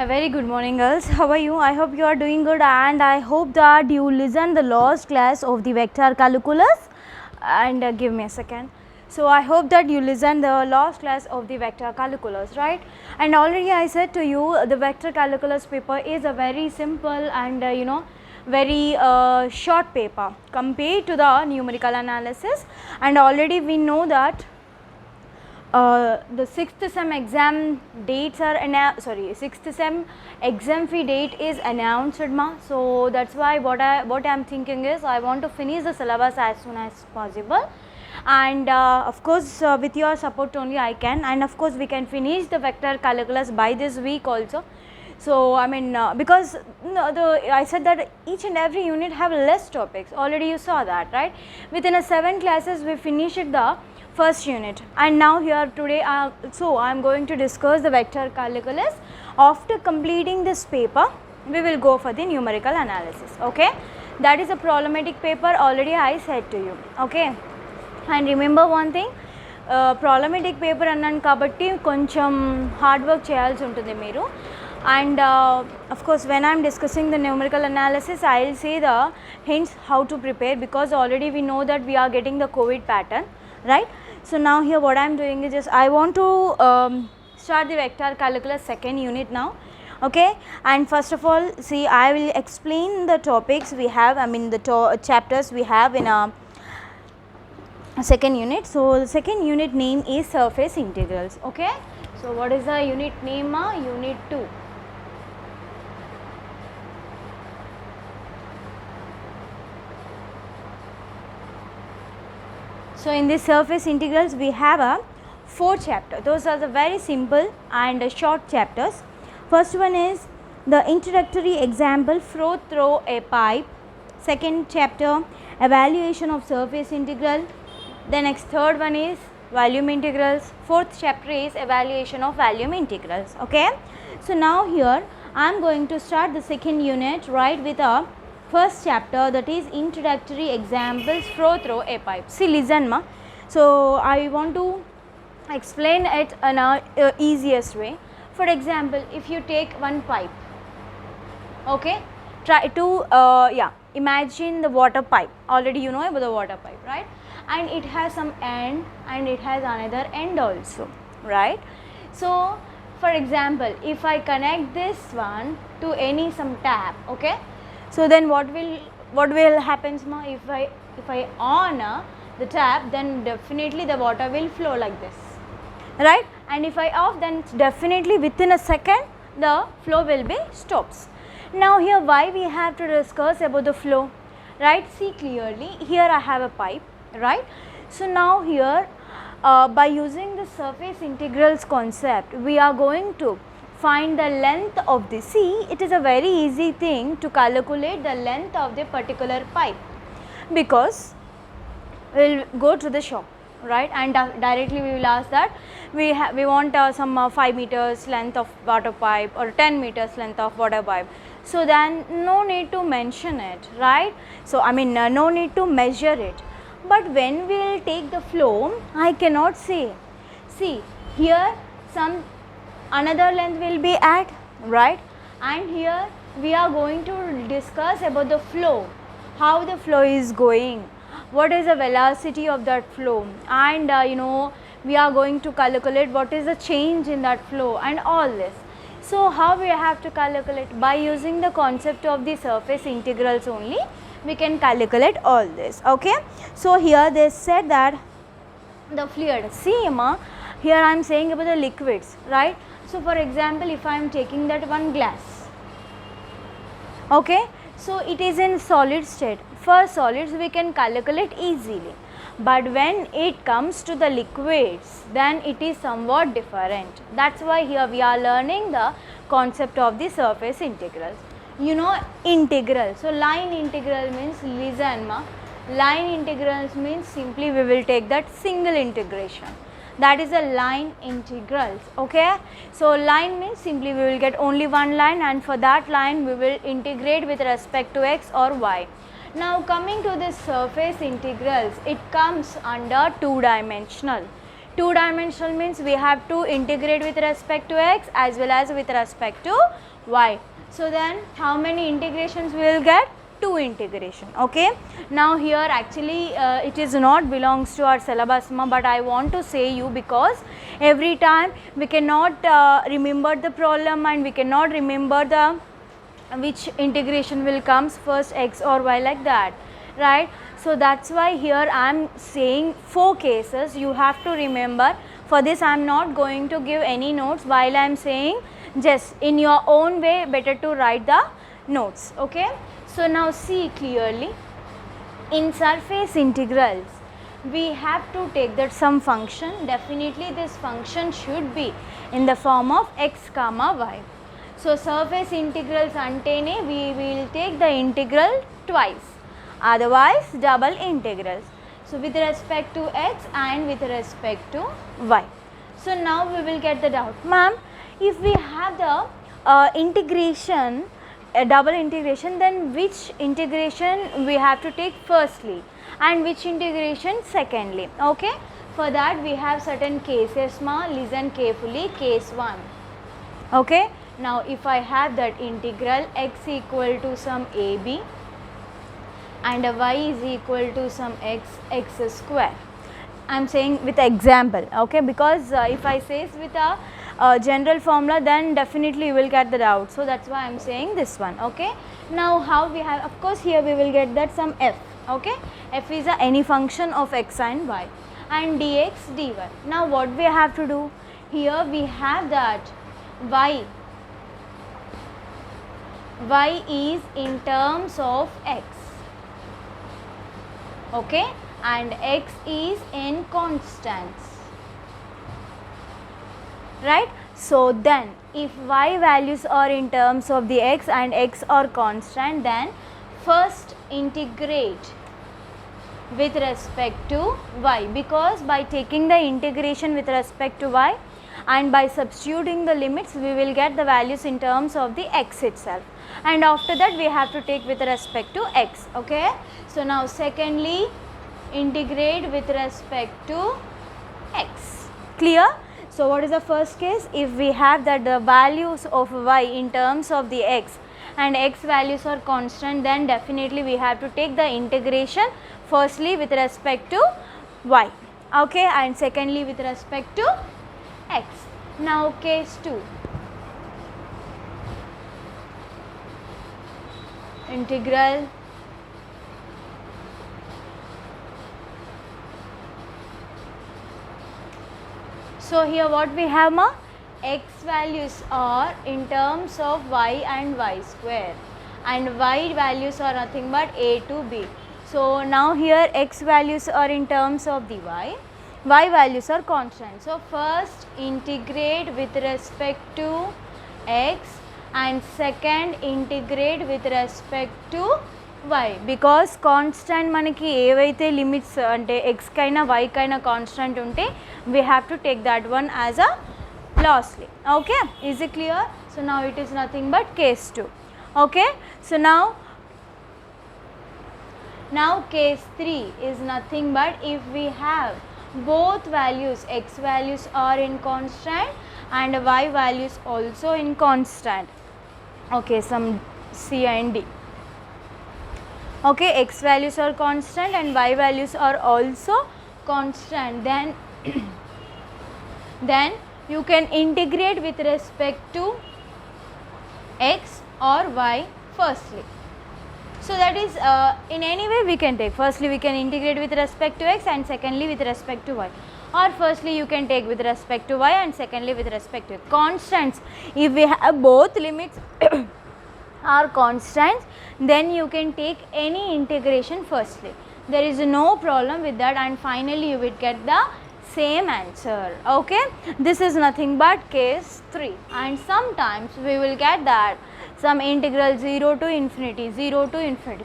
A very good morning, girls. How are you? I hope you are doing good, and I hope that you listen the last class of the vector calculus. And give me a second. So I hope that you listen the last class of the vector calculus, right? And already I said to you the vector calculus paper is a very simple and very short paper compared to the numerical analysis. And already we know that the 6th sem exam dates are sorry, 6th sem exam fee date is announced, ma. So that's why what I'm thinking is I want to finish the syllabus as soon as possible, and of course with your support only I can, and of course we can finish the vector calculus by this week also. So I mean because I said that each and every unit have less topics. Already you saw that, right? Within a 7 classes we finished the first unit, and now here today so I am going to discuss the vector calculus. After completing this paper we will go for the numerical analysis. Okay, that is a problematic paper, already I said to you. Okay, and remember one thing, problematic paper అన్నాను కాబట్టి కొంచెం hard work చేయాల్సి ఉంటుంది మీరు. And of course when I am discussing the numerical analysis I will say the hints how to prepare, because already we know that we are getting the COVID pattern, right? So now here what I am doing is just I want to start the vector calculus second unit now. Okay, and first of all see I will explain the topics we have, I mean the chapters we have in a second unit. So the second unit name is surface integrals. Okay, so what is the unit name? Unit 2. So in this surface integrals we have a 4 chapters. Those are the very simple and short chapters. First one is the introductory example, flow through a pipe. Second chapter, evaluation of surface integral. The next third one is volume integrals. Fourth chapter is evaluation of volume integrals. Okay, so now here I am going to start the second unit right with a first chapter, that is introductory examples, flow through a pipe. See, listen ma. So I want to explain it in a easiest way. For example, if you take one pipe, okay, try to imagine the water pipe. Already you know about the water pipe, right? And it has some end and it has another end also, right? So for example, if I connect this one to any some tap, okay, so then what will happen ma? If I on the tap, then definitely the water will flow like this, right? And if I off, then definitely within a second the flow will be stops. Now here why we have to discuss about the flow, right? See clearly, here I have a pipe, right? So now here by using the surface integrals concept we are going to find the length of the sea. It is a very easy thing to calculate the length of the particular pipe, because we will go to the shop, right, and directly we will ask that we want some 5 meters length of water pipe or 10 meters length of water pipe. So then no need to mention it, right? So I mean no need to measure it. But when we will take the flow, I cannot say, see here some another length will be add, right? And here we are going to discuss about the flow, how the flow is going, what is the velocity of that flow, and we are going to calculate what is the change in that flow and all this. So how we have to calculate? By using the concept of the surface integrals only we can calculate all this. Okay, so here they said that the fluid, see ma, here I am saying about the liquids, right? So for example, if I am taking that one glass, okay, so it is in solid state. For solids we can calculate easily, but when it comes to the liquids then it is somewhat different. That's why here we are learning the concept of the surface integrals. You know integral, so line integral means, listen ma, line integrals means simply we will take that single integration, that is a line integrals. Okay, so line means simply we will get only one line, and for that line we will integrate with respect to x or y. Now coming to this surface integrals, it comes under two dimensional. Two dimensional means we have to integrate with respect to x as well as with respect to y. So then how many integrations we will get? Two integration. Okay, now here actually it is not belongs to our syllabus, but I want to say you because every time we cannot remember the problem and we cannot remember the which integration will comes first, x or y, like that, right? So that's why here I am saying 4 cases you have to remember. For this I am not going to give any notes while I am saying, just in your own way better to write the notes. Okay, so now see clearly, in surface integrals we have to take that some function, definitely this function should be in the form of x comma y. So surface integrals antene we will take the integral twice, otherwise double integrals. So with respect to x and with respect to y. So now we will get the doubt, ma'am, if we have the integration, double integration, then which integration we have to take firstly and which integration secondly? Okay, for that we have certain cases, ma, listen carefully. Case 1. Okay, now if I have that integral x equal to some ab and y is equal to some x square, I am saying with example, okay, because if I say with a general formula then definitely you will get the doubt. So that's why I am saying this one. Okay, now how we have, of course here we will get that some f. Okay, f is any function of x and y, and dx dy. Now what we have to do, here we have that y is in terms of x, okay, and x is in constants, right? So then if y values are in terms of the x and x are constant, then first integrate with respect to y, because by taking the integration with respect to y and by substituting the limits we will get the values in terms of the x itself, and after that we have to take with respect to x. Okay, so now secondly integrate with respect to x. Clear? So what is the first case? If we have that the values of y in terms of the x and x values are constant, then definitely we have to take the integration firstly with respect to y, okay, and secondly with respect to x. Now case 2, integral so here what we have, ma, x values are in terms of y and y square, and y values are nothing but a to b. So now here x values are in terms of the y values are constant. So first integrate with respect to x and second integrate with respect to y, because constant manaki evaithe limits ante x kaina y kaina constant unte we have to take that one as a lastly. Okay, is it clear? So now it is nothing but case 2. Okay, so now case 3 is nothing but if we have both values, x values are in constant and y values also in constant. Okay, some C and D. Okay, x values are constant and y values are also constant, then then you can integrate with respect to x or y firstly. So that is in any way we can take, firstly we can integrate with respect to x and secondly with respect to y, or firstly you can take with respect to y and secondly with respect to constants. If we have both limits are constants, then you can take any integration firstly, there is no problem with that, and finally you will get the same answer. Okay, this is nothing but case 3, and sometimes we will get that some integral 0 to infinity,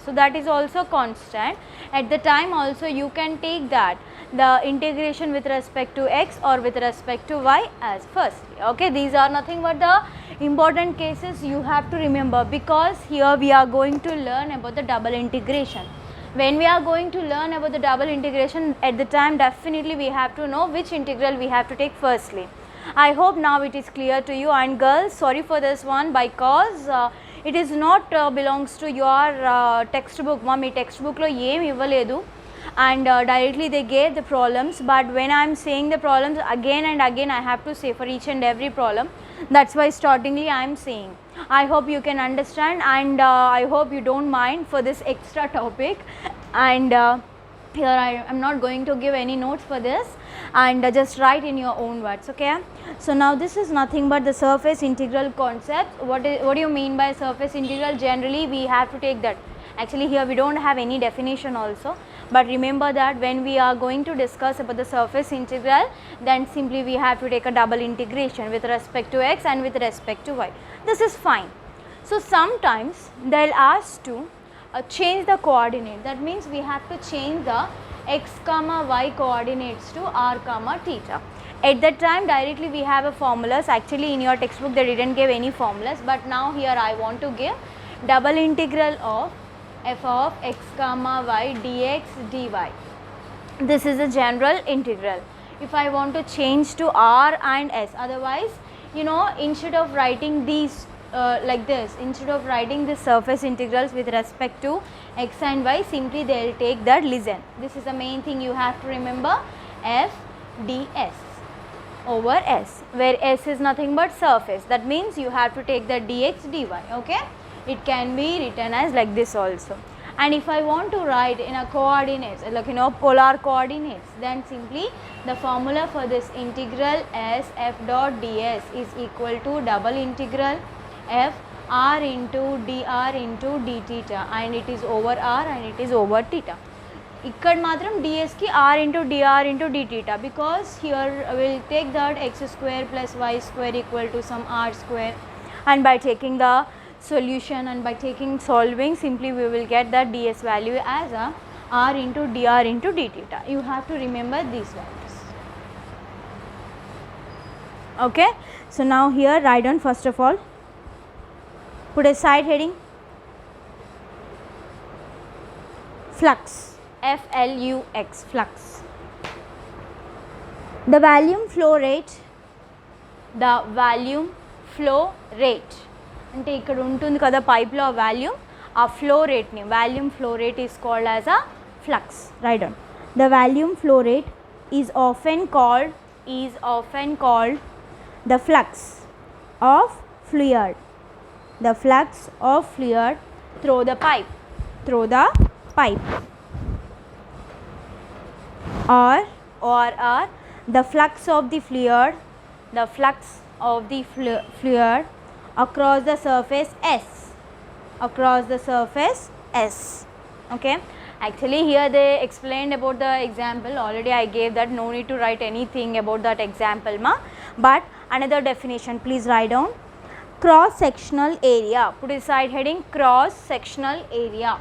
so that is also constant. At the time also you can take that the integration with respect to x or with respect to y as firstly. Okay, these are nothing but the important cases you have to remember, because here we are going to learn about the double integration. When we are going to learn about the double integration, at the time definitely we have to know which integral we have to take firstly. I hope now it is clear to you. And girls, sorry for this one, because it is not belongs to your textbook. Mommy textbook lo em ivvaledu, and directly they gave the problems, but when I am saying the problems again and again, I have to say for each and every problem. That's why startingly I am saying. I hope you can understand, and I hope you don't mind for this extra topic. And here I am not going to give any notes for this, and just write in your own words, okay. So now this is nothing but the surface integral concept. What do you mean by surface integral? Generally we have to take that. Actually here we don't have any definition also, but remember that when we are going to discuss about the surface integral, then simply we have to take a double integration with respect to x and with respect to y. This is fine. So sometimes they'll ask to change the coordinate. That means we have to change the x comma y coordinates to r comma theta. At that time directly we have a formulas. Actually in your textbook they didn't give any formulas, but now here I want to give double integral of f of x comma y dx dy. This is a general integral. If I want to change to r and s, otherwise instead of writing these like this, instead of writing the surface integrals with respect to x and y, simply they will take that. Listen, this is the main thing you have to remember, f ds over s, where s is nothing but surface. That means you have to take the dx dy, okay. It can be written as like this also. And if I want to write in a coordinates, like polar coordinates, then simply the formula for this integral as f dot ds is equal to double integral f r into dr into d theta, and it is over r and it is over theta. Ikkad matram ds ki r into dr into d theta, because here we will take that x square plus y square equal to some r square, and by taking the solution and by taking solving, simply we will get the ds value as a r into dr into d theta. You have to remember these values, okay. So now here write down, first of all put a side heading flux, flux, flux. The volume flow rate, the volume flow rate అంటే ఇక్కడ ఉంటుంది కదా పైప్లో volume, ఆ flow రేట్ని, volume flow rate is called as a flux. Right down. The volume flow rate is often called the flux of fluid, the flux of fluid through the pipe, or the flux of the fluid, across the surface S, okay. Actually here they explained about the example, already I gave that, no need to write anything about that example ma. But another definition, please write down, cross sectional area. Put a side heading, cross sectional area,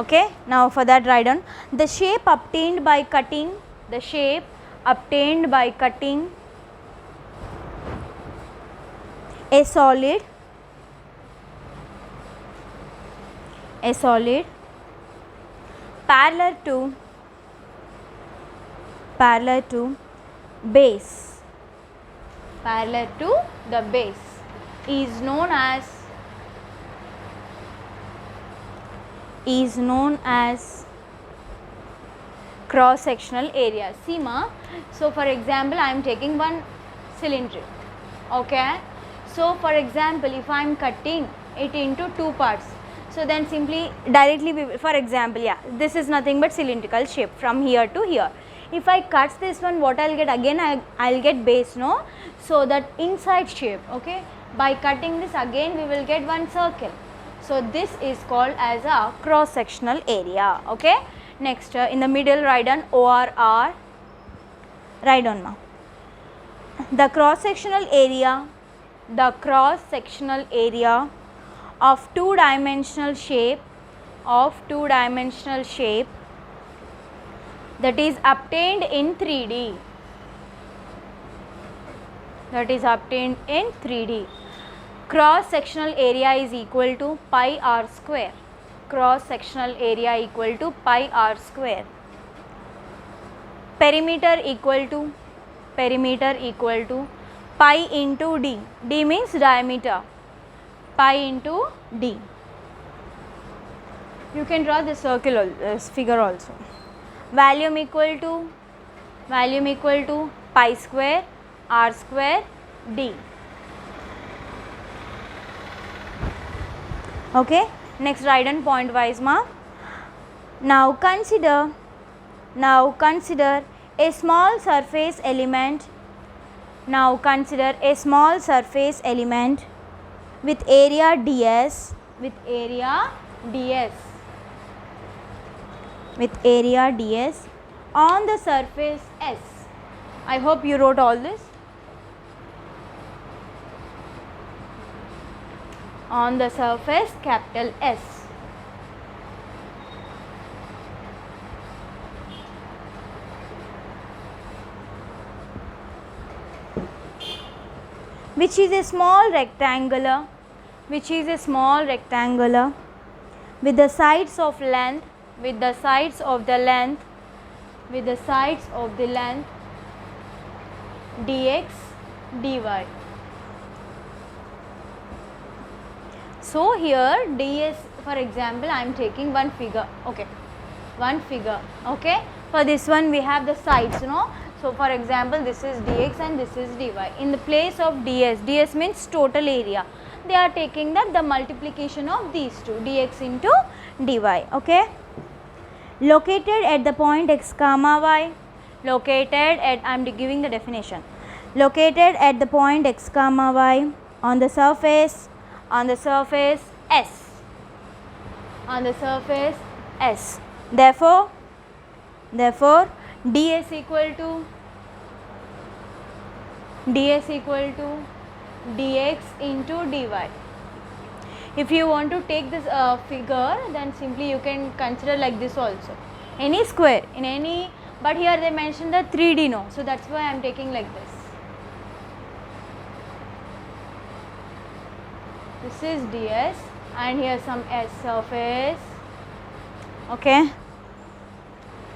okay. Now for that write down, the shape obtained by cutting, a solid parallel to base, the base is known as cross sectional area. See ma, so for example I am taking one cylinder, okay. So for example if I am cutting it into two parts, so then simply directly for example, yeah, this is nothing but cylindrical shape from here to here. If I cut this one, what I'll get again, I'll get base, no. So that inside shape, okay, by cutting this again we will get one circle. So this is called as a cross sectional area, okay. Next in the middle write down ORR, write down now, the cross sectional area of two-dimensional shape that is obtained in 3D. Cross sectional area is equal to pi r square. cross sectional area equal to pi r square. Perimeter equal to pi into d. D means diameter. Pi into d. You can draw the circle figure also. Volume equal to pi square r square d. Okay. Next write on point wise ma. Now consider a small surface element. Now consider a small surface element with area ds on the surface S. I hope you wrote all this. On the surface capital S. Which is a small rectangular with the sides of length dx dy. So here ds, for example, I am taking one figure. Okay, for this one we have the sides, so for example this is dx and this is dy. In the place of ds means total area, they are taking the multiplication of these two, dx into dy. Okay, located at the point x comma y, I am giving the definition. Located at the point x comma y on the surface S. Therefore ds equal to dx into dy. If you want to take this figure, then simply you can consider like this also, any square in any, but here they mentioned the 3D, no, so that's why I am taking like this. This is ds and here some S surface. Okay,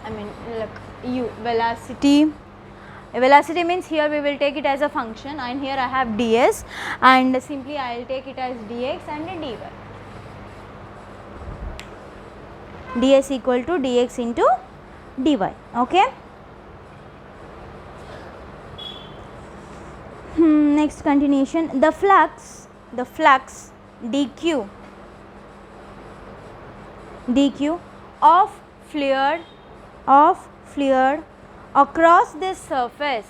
I mean like u, velocity means here we will take it as a function, and here I have ds and simply I will take it as dx and dy. ds equal to dx into dy. Okay. Next continuation, the flux dq of fluid across this surface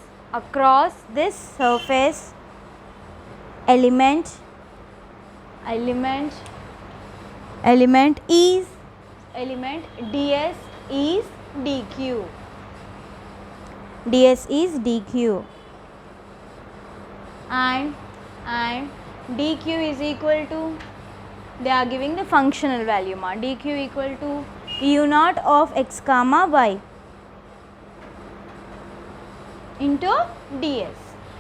element ds is dq and dq is equal to, they are giving the functional value ma, dq equal to u naught of x comma y into ds.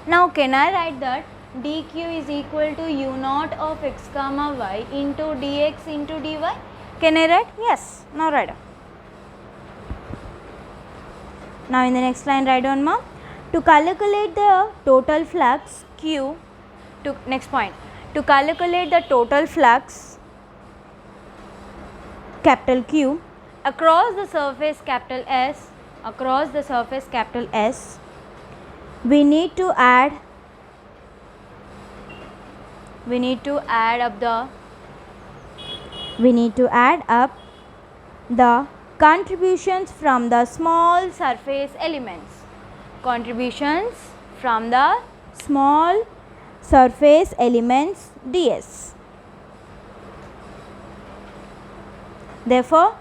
Now can I write that dq is equal to u naught of x comma y into dx into dy? Can I write? Yes. Now write down. Now in the next line write down ma. To calculate the total flux q, next point, to calculate the total flux capital Q across the surface capital S, we need to add up the contributions from the small surface elements. ds. Therefore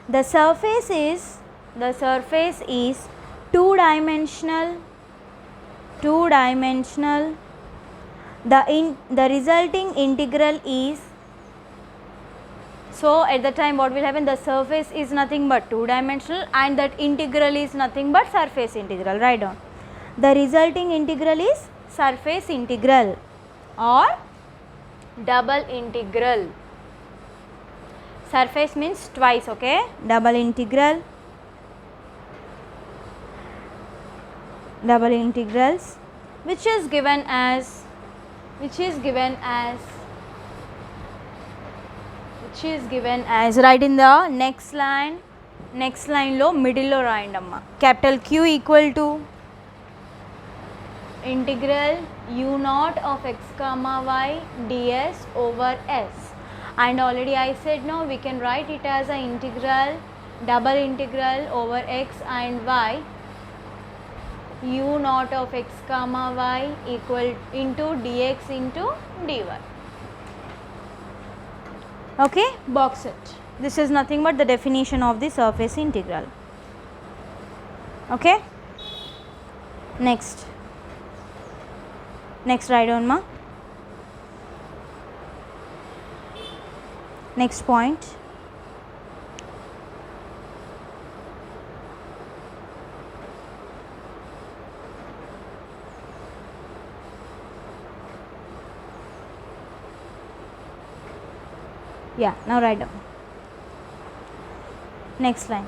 the surface is two dimensional. The resulting integral is, so at the time what will happen, the surface is nothing but two dimensional and that integral is nothing but surface integral. Write down, the resulting integral is surface integral or double integral. surface means twice, okay, double integrals which is given as right in the next line లో middle లో రాయండి అమ్మ. capital Q equal to integral u naught of x comma y ds over s, and already I said no, we can write it as a integral, double integral over x and y u naught of x comma y equal into dx into dy. Okay, box it. This is nothing but the definition of the surface integral. Okay, next write down ma. Next point, yeah, now write down. Next line,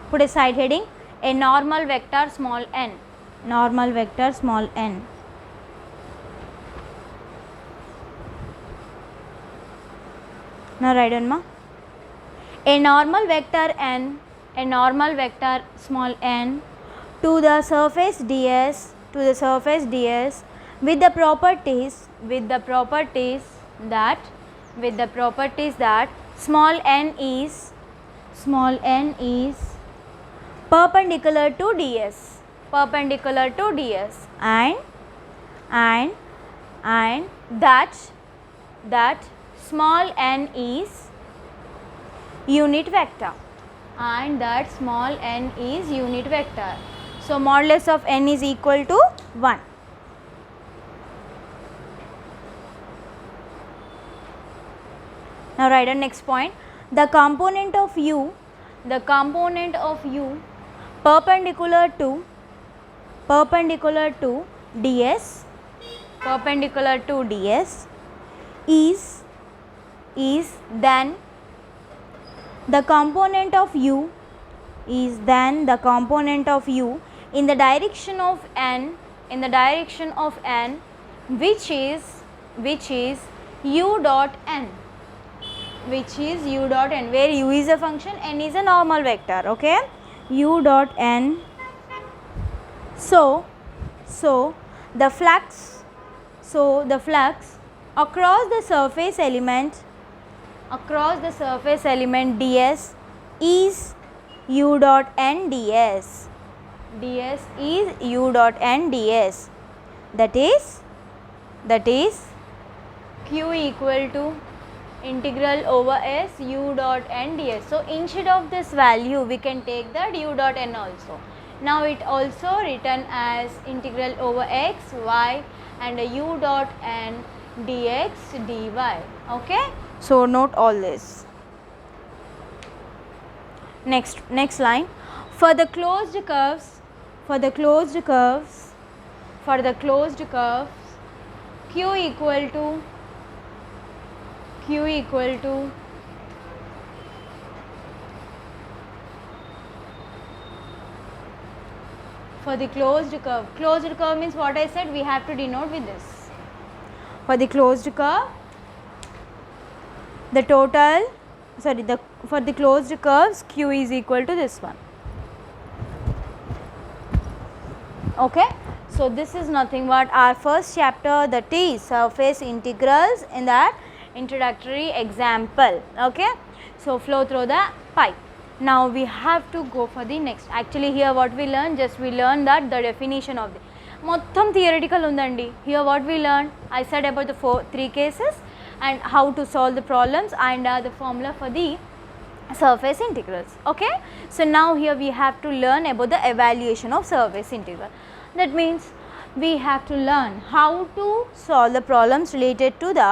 put a side heading, a normal vector small n. Normal vector small n. Now write down ma. A normal vector n, a normal vector small n to the surface ds, with the properties that small n is perpendicular to ds, and that small n is unit vector, so modulus of n is equal to 1. Now write down next point, the component of u perpendicular to ds is then the component of u in the direction of n, which is u dot n, where u is a function, n is a normal vector. Okay, u dot n. So the flux across the surface element ds is u dot n ds. That is q equal to integral over s u dot n ds. So instead of this value we can take that u dot n also. Now it also written as integral over x, y and u dot n dx dy. Okay, so note all this. Next line, for the closed curves q equal to for the closed curve means what I said, we have to denote with this. For the closed curve, for the closed curves q is equal to this one. Okay, so this is nothing but our first chapter, that is surface integrals, in that introductory example. Okay, so flow through the pipe. Now we have to go for the next. Actually here what we learned, we learned that the definition of the మొత్తం theoretical ఉందండి. Here what we learned, I said about the 3 cases and how to solve the problems and the formula for the surface integrals. Okay, so now here we have to learn about the evaluation of surface integral. That means we have to learn how to solve the problems related to the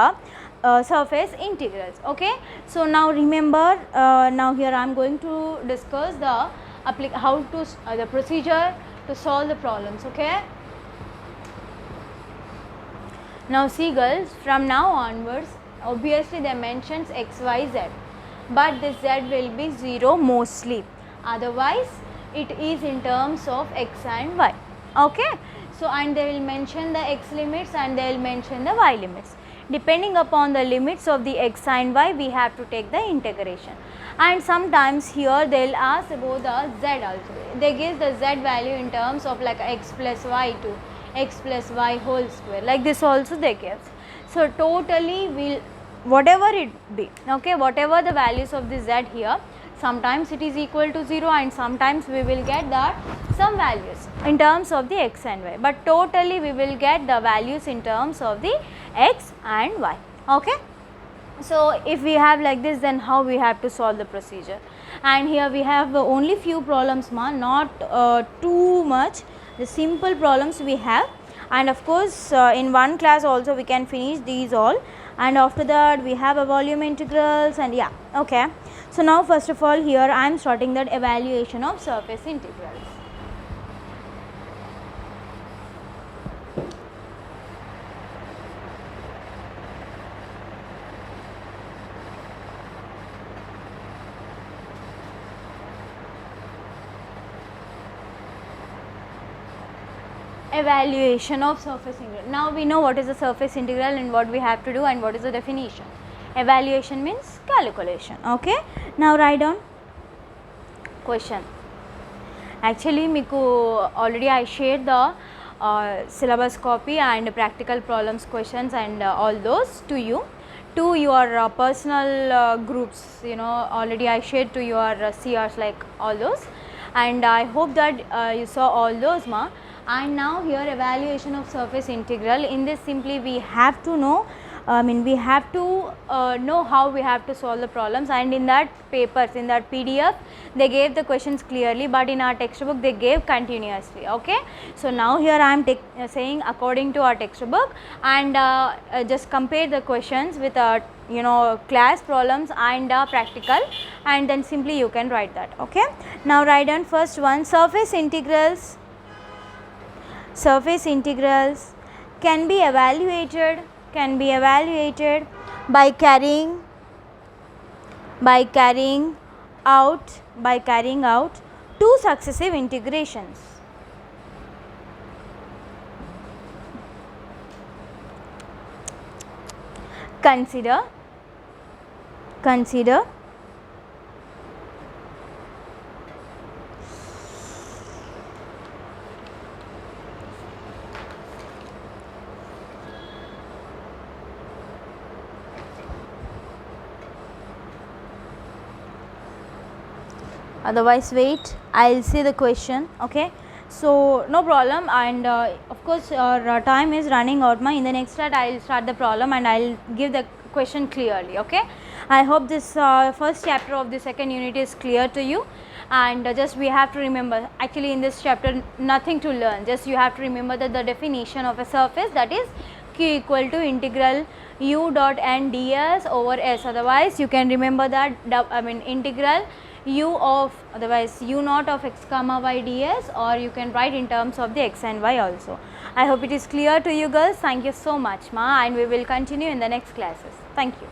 surface integrals. Okay, so now remember, now here I am going to discuss the the procedure to solve the problems. Okay, now see girls, from now onwards, obviously they mentions x, y, z, but this z will be 0 mostly, otherwise it is in terms of x and y. Okay, so and they will mention the x limits and they will mention the y limits. Depending upon the limits of the x and y, we have to take the integration. And sometimes here they will ask about the z also. They give the z value in terms of like x plus y to x plus y whole square, like this also they give. So totally will whatever it be, okay, whatever the values of the z here, sometimes it is equal to 0 and sometimes we will get that some values in terms of the x and y, but totally we will get the values in terms of the x and y. Okay, so if we have like this, then how we have to solve the procedure? And here we have only few problems, not too much, the simple problems we have, and of course in one class also we can finish these all, and after that we have a volume integrals and yeah. Okay, so now first of all here I am starting that evaluation of surface integrals. Evaluation of surface integral. Now we know what is the surface integral and what we have to do and what is the definition. Evaluation means calculation. Okay, now write down question. Actually meeku already I shared the syllabus copy and practical problems questions and all those to you, to your personal groups, you know, already I shared to your CRs like all those, and I hope that you saw all those And now here evaluation of surface integral, in this simply we have to know, we have to know how we have to solve the problems, and in that papers, in that PDF they gave the questions clearly, but in our textbook they gave continuously. Okay, so now here I am saying according to our textbook, and just compare the questions with you know, class problems and practical, and then simply you can write that. Okay, now write down first one, surface integrals. Surface integrals can be evaluated by carrying out two successive integrations. Consider otherwise wait, I will see the question. Okay, so no problem, and of course our time is running out. In the next slide I will start the problem and I will give the question clearly. Okay, I hope this first chapter of the second unit is clear to you, and just we have to remember, actually in this chapter nothing to learn, just you have to remember that the definition of a surface, that is q equal to integral u dot n ds over s, otherwise you can remember that integral u of, otherwise u naught of x comma y ds, or you can write in terms of the x and y also. I hope it is clear to you girls. Thank you so much and we will continue in the next classes. Thank you.